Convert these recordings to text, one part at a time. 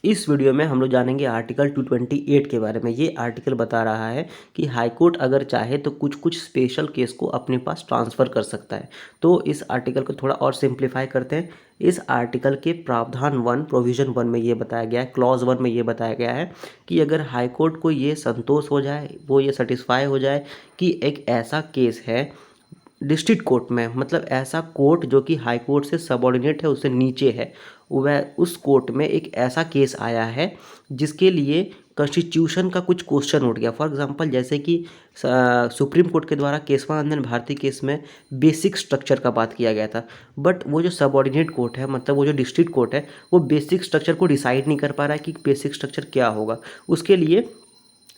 इस वीडियो में हम लोग जानेंगे आर्टिकल 228 के बारे में। ये आर्टिकल बता रहा है कि हाई कोर्ट अगर चाहे तो कुछ कुछ स्पेशल केस को अपने पास ट्रांसफ़र कर सकता है। तो इस आर्टिकल को थोड़ा और सिंप्लीफाई करते हैं। इस आर्टिकल के प्रावधान 1 प्रोविज़न 1 में ये बताया गया है, क्लॉज 1 में ये बताया गया है कि अगर हाई कोर्ट को ये संतोष हो जाए, वो ये सेटिस्फाई हो जाए कि एक ऐसा केस है डिस्ट्रिक्ट कोर्ट में, मतलब ऐसा कोर्ट जो कि हाई कोर्ट से सबऑर्डिनेट है, उससे नीचे है, वह उस कोर्ट में एक ऐसा केस आया है जिसके लिए कॉन्स्टिट्यूशन का कुछ क्वेश्चन उठ गया। फॉर एग्जांपल जैसे कि सुप्रीम कोर्ट के द्वारा केशवानंदन भारती केस में बेसिक स्ट्रक्चर का बात किया गया था, बट वो जो सबऑर्डिनेट कोर्ट है, मतलब वो जो डिस्ट्रिक्ट कोर्ट है, वो बेसिक स्ट्रक्चर को डिसाइड नहीं कर पा रहा है कि बेसिक स्ट्रक्चर क्या होगा। उसके लिए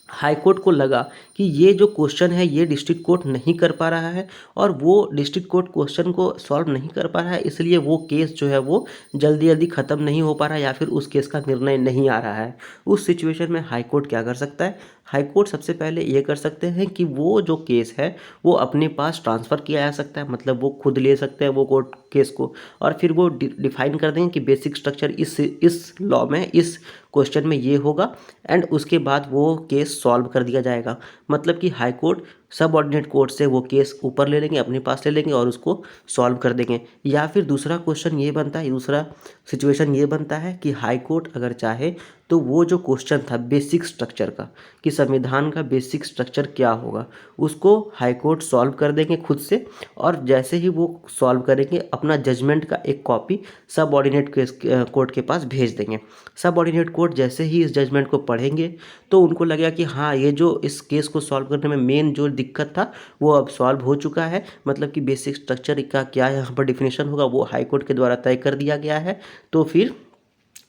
हाई कोर्ट को लगा कि ये जो क्वेश्चन है ये डिस्ट्रिक्ट कोर्ट नहीं कर पा रहा है, और वो डिस्ट्रिक्ट कोर्ट क्वेश्चन को सॉल्व नहीं कर पा रहा है, इसलिए वो केस जो है वो जल्दी जल्दी ख़त्म नहीं हो पा रहा है, या फिर उस केस का निर्णय नहीं आ रहा है। उस सिचुएशन में हाई कोर्ट क्या कर सकता है? हाई कोर्ट सबसे पहले ये कर सकते हैं कि वो जो केस है वो अपने पास ट्रांसफ़र किया जा सकता है, मतलब वो खुद ले सकते हैं वो कोर्ट केस को, और फिर वो डिफाइन कर देंगे कि बेसिक स्ट्रक्चर इस लॉ में, इस क्वेश्चन में ये होगा, एंड उसके बाद वो केस सॉल्व कर दिया जाएगा। मतलब कि हाई कोर्ट सब ऑर्डिनेट कोर्ट से वो केस ऊपर ले लेंगे, अपने पास ले लेंगे और उसको सॉल्व कर देंगे। या फिर दूसरा क्वेश्चन ये बनता है, दूसरा सिचुएशन ये बनता है कि हाई कोर्ट अगर चाहे तो वो जो क्वेश्चन था बेसिक स्ट्रक्चर का, कि संविधान का बेसिक स्ट्रक्चर क्या होगा, उसको हाई कोर्ट सॉल्व कर देंगे खुद से, और जैसे ही वो सॉल्व करेंगे अपना जजमेंट का एक कॉपी सब ऑर्डिनेट कोर्ट के पास भेज देंगे। सब ऑर्डिनेट कोर्ट जैसे ही इस जजमेंट को पढ़ेंगे तो उनको लगेगा कि हाँ, ये जो इस केस को सॉल्व करने में मेन जो दिक्कत था वो अब सॉल्व हो चुका है, मतलब कि बेसिक स्ट्रक्चर का क्या यहाँ पर डिफिनेशन होगा वो हाई कोर्ट के द्वारा तय कर दिया गया है। तो फिर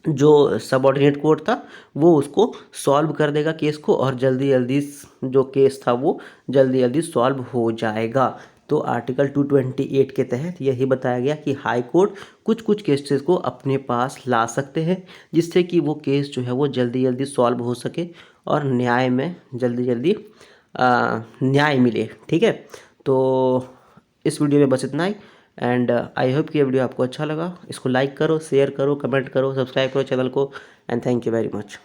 जो सबऑर्डिनेट कोर्ट था वो उसको सॉल्व कर देगा केस को, और जल्दी जल्दी जो केस था वो जल्दी जल्दी सॉल्व हो जाएगा। तो आर्टिकल 228 के तहत यही बताया गया कि हाई कोर्ट कुछ कुछ केसेस को अपने पास ला सकते हैं, जिससे कि वो केस जो है वो जल्दी जल्दी सॉल्व हो सके और न्याय में जल्दी जल्दी न्याय मिले। ठीक है, तो इस वीडियो में बस इतना ही, एंड आई होप कि ये वीडियो आपको अच्छा लगा। इसको लाइक करो, शेयर करो, कमेंट करो, सब्सक्राइब करो चैनल को, and thank you very much.